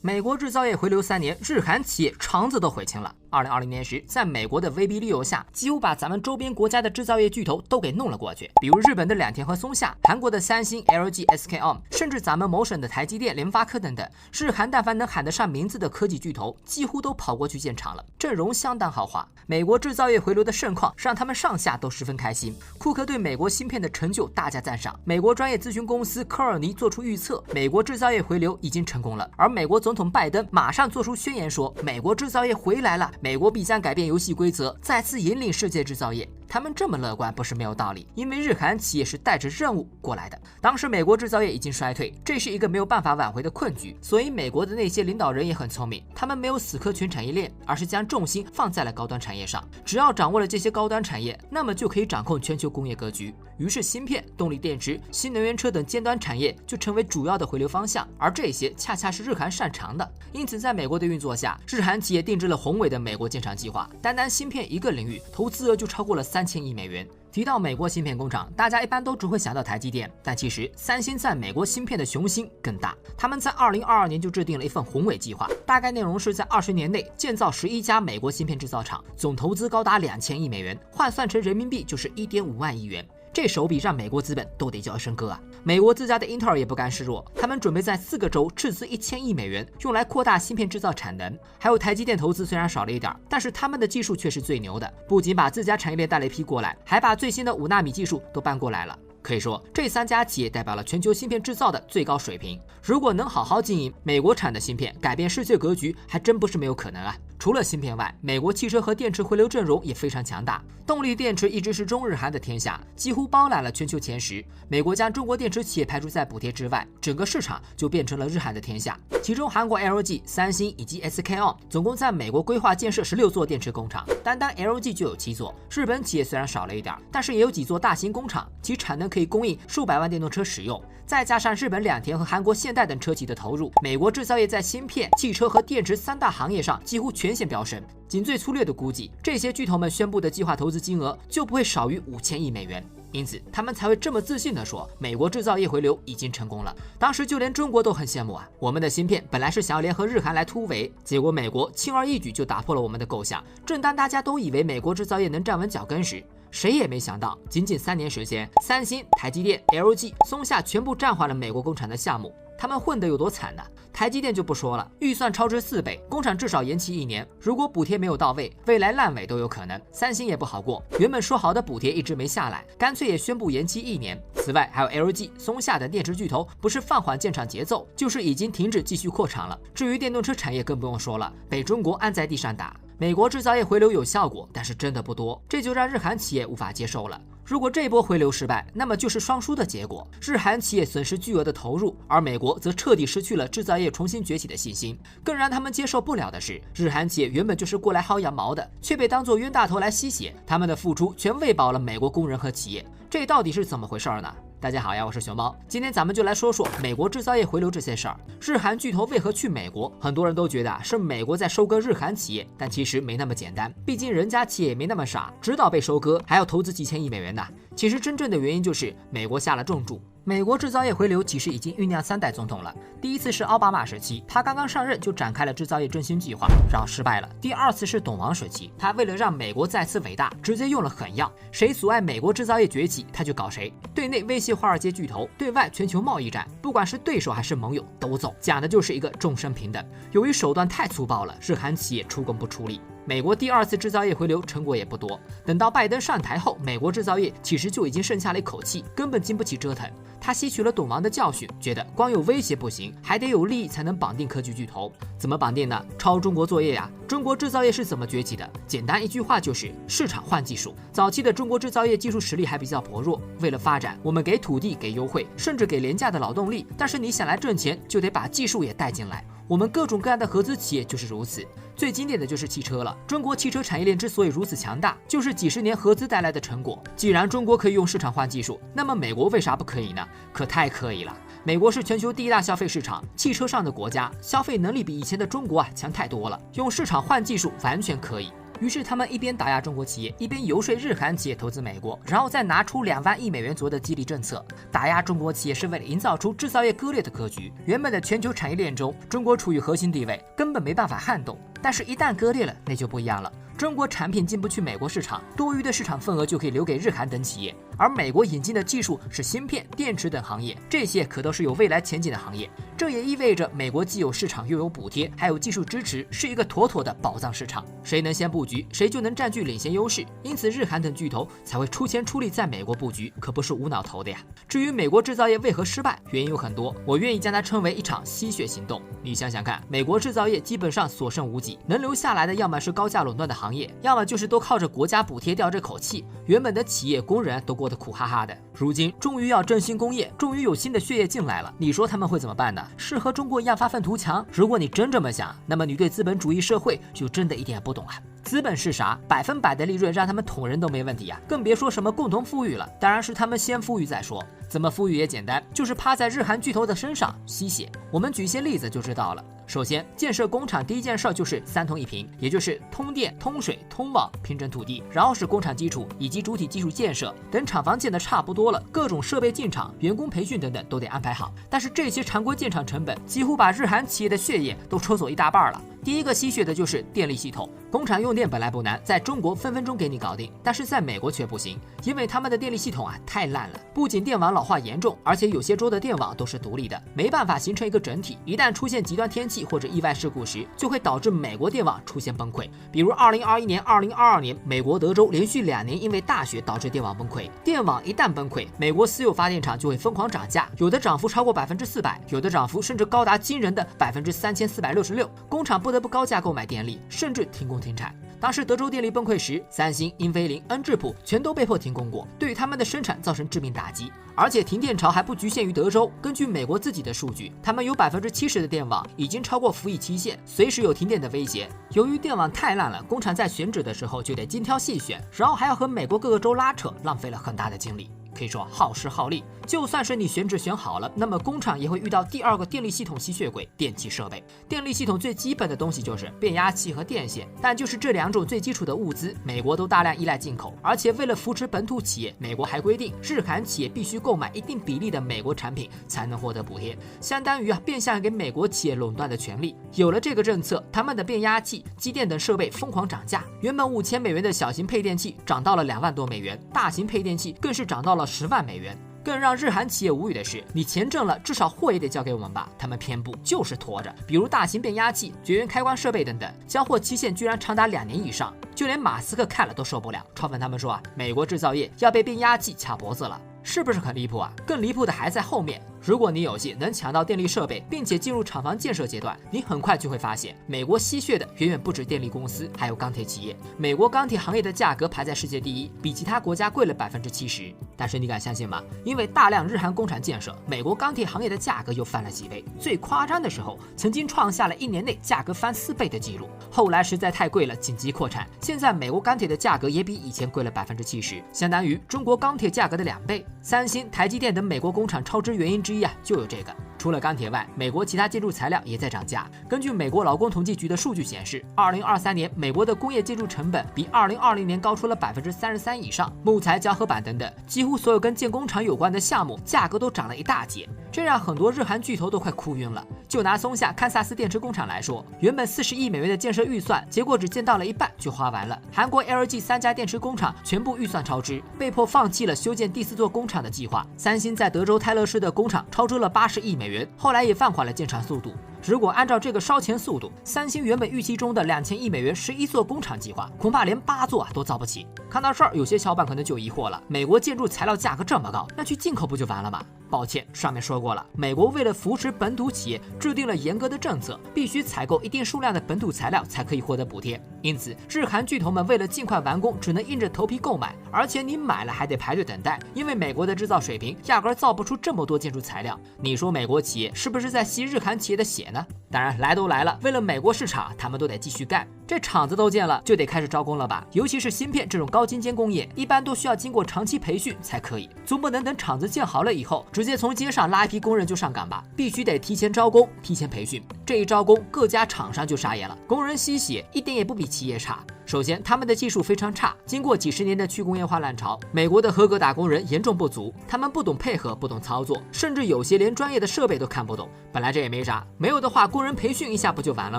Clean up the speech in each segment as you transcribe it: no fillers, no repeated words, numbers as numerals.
美国制造业回流3年，日韩企业肠子都悔青了。2020年时，在美国的威逼利诱下，几乎把咱们周边国家的制造业巨头都给弄了过去，比如日本的两田和松下，韩国的三星、LG、SKM， 甚至咱们某省的台积电、联发科等等。日韩但凡能喊得上名字的科技巨头，几乎都跑过去建厂了，阵容相当豪华。美国制造业回流的盛况让他们上下都十分开心。库克对美国芯片的成就大加赞赏。美国专业咨询公司科尔尼做出预测，美国制造业回流已经成功了，而美国总统拜登马上做出宣言说，美国制造业回来了，美国必将改变游戏规则，再次引领世界制造业。他们这么乐观不是没有道理，因为日韩企业是带着任务过来的。当时美国制造业已经衰退，这是一个没有办法挽回的困局，所以美国的那些领导人也很聪明，他们没有死磕全产业链，而是将重心放在了高端产业上。只要掌握了这些高端产业，那么就可以掌控全球工业格局。于是芯片、动力电池、新能源车等尖端产业就成为主要的回流方向，而这些恰恰是日韩擅长的。因此在美国的运作下，日韩企业定制了宏伟的美国建厂计划，单单芯片一个领域投资额就超过了3000亿美元。提到美国芯片工厂，大家一般都只会想到台积电，但其实三星在美国芯片的雄心更大。他们在2022年就制定了一份宏伟计划，大概内容是在20年内建造11家美国芯片制造厂，总投资高达2000亿美元，换算成人民币就是1.5万亿元。这手笔让美国资本都得叫一声哥啊！美国自家的英特尔也不甘示弱，他们准备在4个州斥资1000亿美元，用来扩大芯片制造产能。还有台积电投资虽然少了一点，但是他们的技术却是最牛的，不仅把自家产业链带了一批过来，还把最新的5纳米技术都搬过来了。可以说，这3家企业代表了全球芯片制造的最高水平。如果能好好经营美国产的芯片，改变世界格局，还真不是没有可能啊！除了芯片外，美国汽车和电池回流阵容也非常强大。动力电池一直是中日韩的天下，几乎包揽了全球前10。美国将中国电池企业排除在补贴之外，整个市场就变成了日韩的天下。其中，韩国 LG、三星以及 SKM 总共在美国规划建设16座电池工厂，单单 LG 就有7座。日本企业虽然少了一点，但是也有几座大型工厂，其产能可以供应数百万电动车使用。再加上日本两田和韩国现代等车企的投入，美国制造业在芯片、汽车和电池3大行业上几乎全线飙升。仅最粗略的估计，这些巨头们宣布的计划投资金额就不会少于5000亿美元。因此，他们才会这么自信地说，美国制造业回流已经成功了。当时就连中国都很羡慕啊！我们的芯片本来是想要联合日韩来突围，结果美国轻而易举就打破了我们的构想。正当大家都以为美国制造业能站稳脚跟时，谁也没想到，仅3年时间，三星、台积电、LG、松下全部暂缓了美国工厂的项目。他们混得有多惨呢？台积电就不说了，预算超支4倍，工厂至少延期1年。如果补贴没有到位，未来烂尾都有可能。三星也不好过，原本说好的补贴一直没下来，干脆也宣布延期1年。此外，还有 LG、松下等电池巨头，不是放缓建厂节奏，就是已经停止继续扩厂了。至于电动车产业更不用说了，被中国按在地上打。美国制造业回流有效果，但是真的不多，这就让日韩企业无法接受了。如果这波回流失败，那么就是双输的结果，日韩企业损失巨额的投入，而美国则彻底失去了制造业重新崛起的信心。更让他们接受不了的是，日韩企业原本就是过来薅羊毛的，却被当作冤大头来吸血，他们的付出全喂饱了美国工人和企业，这到底是怎么回事呢？大家好呀，我是熊猫，今天咱们就来说说美国制造业回流这些事儿。日韩巨头为何去美国？很多人都觉得是美国在收割日韩企业，但其实没那么简单，毕竟人家企业也没那么傻，知道被收割还要投资几千亿美元呢。其实真正的原因就是美国下了重注。美国制造业回流其实已经酝酿3代总统了。第一次是奥巴马时期，他刚刚上任就展开了制造业振兴计划，然后失败了。第2次是董王时期，他为了让美国再次伟大，直接用了狠药，谁阻碍美国制造业崛起，他就搞谁。对内威胁华尔街巨头，对外全球贸易战，不管是对手还是盟友都走，讲的就是一个众生平等。由于手段太粗暴了，日韩企业出工不出力。美国第2次制造业回流成果也不多，等到拜登上台后，美国制造业其实就已经剩下了一口气，根本经不起折腾。他吸取了董王的教训，觉得光有威胁不行，还得有利益才能绑定科技巨头。怎么绑定呢？抄中国作业呀！中国制造业是怎么崛起的？简单一句话就是市场换技术。早期的中国制造业技术实力还比较薄弱，为了发展，我们给土地、给优惠，甚至给廉价的劳动力。但是你想来挣钱，就得把技术也带进来。我们各种各样的合资企业就是如此。最经典的就是汽车了。中国汽车产业链之所以如此强大，就是几十年合资带来的成果。既然中国可以用市场换技术，那么美国为啥不可以呢？可太可以了。美国是全球第1大消费市场，汽车上的国家，消费能力比以前的中国强太多了，用市场换技术完全可以。于是他们一边打压中国企业，一边游说日韩企业投资美国，然后再拿出2万亿美元左右的激励政策。打压中国企业是为了营造出制造业割裂的格局。原本的全球产业链中，中国处于核心地位，根本没办法撼动。但是，一旦割裂了，那就不一样了。中国产品进不去美国市场，多余的市场份额就可以留给日韩等企业。而美国引进的技术是芯片、电池等行业，这些可都是有未来前景的行业。这也意味着美国既有市场又有补贴，还有技术支持，是一个妥妥的宝藏市场。谁能先布局，谁就能占据领先优势。因此，日韩等巨头才会出钱出力在美国布局，可不是无脑投的呀。至于美国制造业为何失败，原因有很多，我愿意将它称为一场吸血行动。你想想看，美国制造业基本上所剩无几，能留下来的要么是高价垄断的行业，要么就是都靠着国家补贴吊这口气，原本的企业工人都过得苦哈哈的。如今终于要振兴工业，终于有新的血液进来了，你说他们会怎么办呢？是和中国一样发愤图强？如果你真这么想，那么你对资本主义社会就真的一点也不懂啊。资本是啥？100%的利润让他们捅人都没问题啊，更别说什么共同富裕了。当然是他们先富裕再说。怎么富裕也简单，就是趴在日韩巨头的身上吸血。我们举些例子就知道了。首先，建设工厂第一件事就是3通1平，也就是通电、通水、通网，平整土地，然后是工厂基础以及主体基础建设。等厂房建得差不多了，各种设备进场、员工培训等等都得安排好。但是这些常规建厂成本几乎把日韩企业的血液都抽走一大半了。第一个吸血的就是电力系统。工厂用电本来不难，在中国分分钟给你搞定，但是在美国却不行，因为他们的电力系统太烂了，不仅电网老化严重，而且有些州的电网都是独立的，没办法形成一个整体。一旦出现极端天气或者意外事故时，就会导致美国电网出现崩溃。比如2021年、2022年，美国德州连续2年因为大雪导致电网崩溃。电网一旦崩溃，美国私有发电厂就会疯狂涨价，有的涨幅超过400%，有的涨幅甚至高达惊人的3466%。工厂不得不高价购买电力，甚至停工停产。当时德州电力崩溃时，三星、英飞凌、恩智浦全都被迫停工过，对于他们的生产造成致命打击。而且停电潮还不局限于德州，根据美国自己的数据，他们有70%的电网已经超过服役期限，随时有停电的威胁。由于电网太烂了，工厂在选址的时候就得精挑细选，然后还要和美国各个州拉扯，浪费了很大的精力。可以说耗时耗力，就算是你选址选好了，那么工厂也会遇到第2个电力系统吸血鬼——电气设备。电力系统最基本的东西就是变压器和电线，但就是这2种最基础的物资，美国都大量依赖进口。而且为了扶持本土企业，美国还规定日韩企业必须购买一定比例的美国产品才能获得补贴，相当于变相给美国企业垄断的权利。有了这个政策，他们的变压器、机电等设备疯狂涨价，原本5000美元的小型配电器涨到了2万多美元，大型配电器更是涨到了10万美元。更让日韩企业无语的是，你钱挣了，至少货也得交给我们吧？他们偏不，就是拖着。比如大型变压器、绝缘开关设备等等，交货期限居然长达2年以上，就连马斯克看了都受不了。创粉他们说美国制造业要被变压器卡脖子了。是不是很离谱啊？更离谱的还在后面。如果你有幸能抢到电力设备，并且进入厂房建设阶段，你很快就会发现，美国吸血的远远不止电力公司，还有钢铁企业。美国钢铁行业的价格排在世界第1，比其他国家贵了70%。但是你敢相信吗？因为大量日韩工厂建设，美国钢铁行业的价格又翻了几倍。最夸张的时候，曾经创下了1年内价格翻4倍的记录。后来实在太贵了，紧急扩产。现在美国钢铁的价格也比以前贵了70%，相当于中国钢铁价格的2倍。三星、台积电等美国工厂超支原因之一就有这个。除了钢铁外，美国其他建筑材料也在涨价。根据美国劳工统计局的数据显示，2023年美国的工业建筑成本比2020年高出了33%以上，木材、胶合板等等，几乎所有跟建工厂有关的项目价格都涨了一大截，这让很多日韩巨头都快哭晕了。就拿松下堪萨斯电池工厂来说，原本40亿美元的建设预算，结果只建到了一半就花完了。韩国 LG 3家电池工厂全部预算超支，被迫放弃了修建第4座工厂的计划。三星在德州泰勒市的工厂超支了80亿美元，后来也放缓了建厂速度。如果按照这个烧钱速度，三星原本预期中的2000亿美元11座工厂计划，恐怕连8座都造不起。看到这儿，有些小伙伴可能就疑惑了：美国建筑材料价格这么高，那去进口不就完了吗？抱歉，上面说过了，美国为了扶持本土企业，制定了严格的政策，必须采购一定数量的本土材料才可以获得补贴。因此，日韩巨头们为了尽快完工，只能硬着头皮购买，而且你买了还得排队等待，因为美国的制造水平压根造不出这么多建筑材料。你说美国企业是不是在吸日韩企业的血呢？当然，来都来了，为了美国市场，他们都得继续干。这厂子都建了，就得开始招工了吧？尤其是芯片这种高精尖工业，一般都需要经过长期培训才可以，总不能等厂子建好了以后，直接从街上拉一批工人就上岗吧？必须得提前招工，提前培训。这一招工，各家厂商就傻眼了，工人吸血，一点也不比企业差。首先，他们的技术非常差，经过几十年的去工业化浪潮，美国的合格打工人严重不足，他们不懂配合，不懂操作，甚至有些连专业的设备都看不懂。本来这也没啥，没有的话，工人培训一下不就完了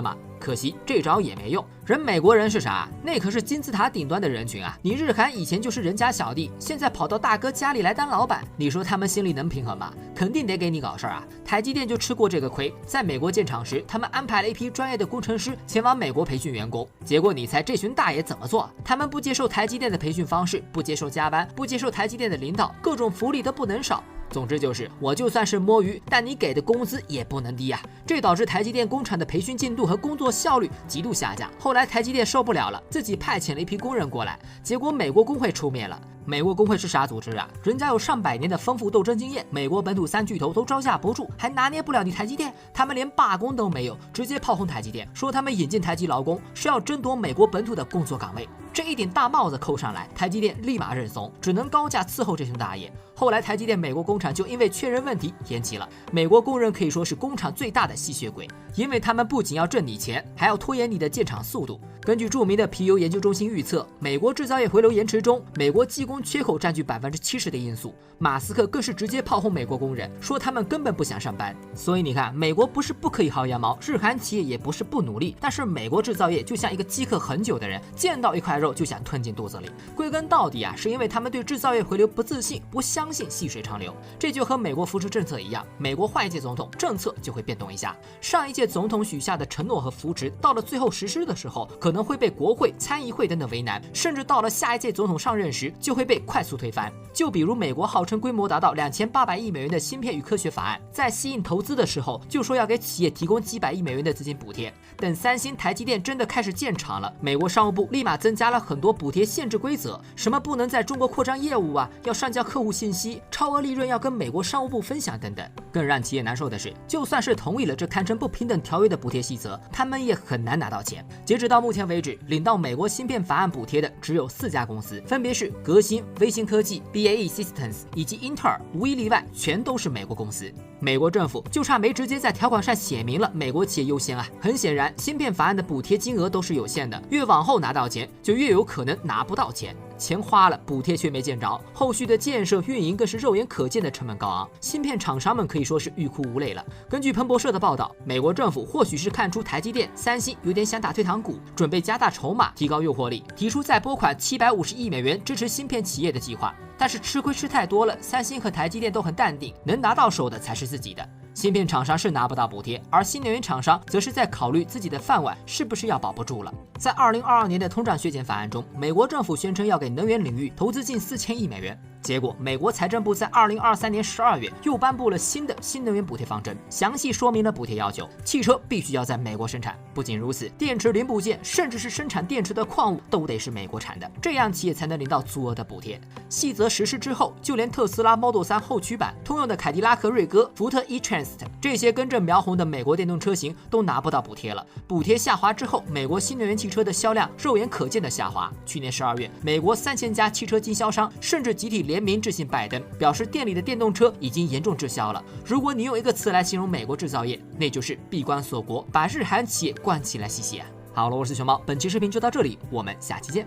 吗？可惜这招也没用。人美国人是啥？那可是金字塔顶端的人群啊！你日韩以前就是人家小弟，现在跑到大哥家里来当老板，你说他们心里能平衡吗？肯定得给你搞事儿啊！台积电就吃过这个亏，在美国建厂时，他们安排了一批专业的工程师前往美国培训员工，结果你猜这群大爷怎么做？他们不接受台积电的培训方式，不接受加班，不接受台积电的领导，各种福利都不能少。总之就是，我就算是摸鱼，但你给的工资也不能低啊！这导致台积电工厂的培训进度和工作效率极度下降。后来台积电受不了了，自己派遣了一批工人过来，结果美国工会出面了。美国工会是啥组织啊？人家有上百年的丰富斗争经验，美国本土3巨头都招架不住，还拿捏不了你台积电？他们连罢工都没有，直接炮轰台积电，说他们引进台积劳工是要争夺美国本土的工作岗位。这一顶大帽子扣上来，台积电立马认怂，只能高价伺候这群大爷。后来台积电美国工厂就因为缺人问题延期了。美国工人可以说是工厂最大的吸血鬼，因为他们不仅要挣你钱，还要拖延你的建厂速度。根据著名的皮尤研究中心预测，美国制造业回流延迟中，美国技工缺口占据70%的因素。马斯克更是直接炮轰美国工人，说他们根本不想上班。所以你看，美国不是不可以薅羊毛，日韩企业也不是不努力，但是美国制造业就像一个饥渴很久的人，见到一块肉就想吞进肚子里。归根到底啊，是因为他们对制造业回流不自信，不相信细水长流。这就和美国扶持政策一样，美国换一届总统，政策就会变动一下。上一届总统许下的承诺和扶持，到了最后实施的时候，可能会被国会、参议会等等为难，甚至到了下一届总统上任时，就会被快速推翻。就比如美国号称规模达到2800亿美元的芯片与科学法案，在吸引投资的时候，就说要给企业提供几百亿美元的资金补贴。等三星、台积电真的开始建厂了，美国商务部立马增加了很多补贴限制规则，什么不能在中国扩张业务啊，要上交客户信息，超额利润要跟美国商务部分享等等。更让企业难受的是，就算是同意了这堪称不平等条约的补贴细则，他们也很难拿到钱。截止到目前为止，领到美国芯片法案补贴的只有4家公司，分别是革新、微星科技、BAE Systems 以及英特尔，无一例外全都是美国公司。美国政府就差没直接在条款上写明了美国企业优先啊！很显然，芯片法案的补贴金额都是有限的，越往后拿到钱，就越有可能拿不到钱。钱花了，补贴却没见着，后续的建设运营更是肉眼可见的成本高昂，芯片厂商们可以说是欲哭无泪了。根据彭博社的报道，美国政府或许是看出台积电、三星有点想打退堂鼓，准备加大筹码，提高诱惑力，提出再拨款750亿美元支持芯片企业的计划。但是吃亏吃太多了，三星和台积电都很淡定，能拿到手的才是自己的。芯片厂商是拿不到补贴，而新能源厂商则是在考虑自己的饭碗是不是要保不住了。在2022年的通胀削减法案中，美国政府宣称要给能源领域投资近4000亿美元。结果，美国财政部在2023年12月又颁布了新的新能源补贴方针，详细说明了补贴要求：汽车必须要在美国生产，不仅如此，电池零部件甚至是生产电池的矿物都得是美国产的，这样企业才能领到足额的补贴。细则实施之后，就连特斯拉 Model 3后驱版、通用的凯迪拉克瑞歌、福特 e-Transit 这些跟着苗红的美国电动车型都拿不到补贴了。补贴下滑之后，美国新能源汽车的销量肉眼可见的下滑。去年12月，美国3000家汽车经销商甚至集体联名致信拜登，表示店里的电动车已经严重滞销了。如果你用一个词来形容美国制造业，那就是闭关锁国，把日韩企业关起来吸血。好了，我是熊猫，本期视频就到这里，我们下期见。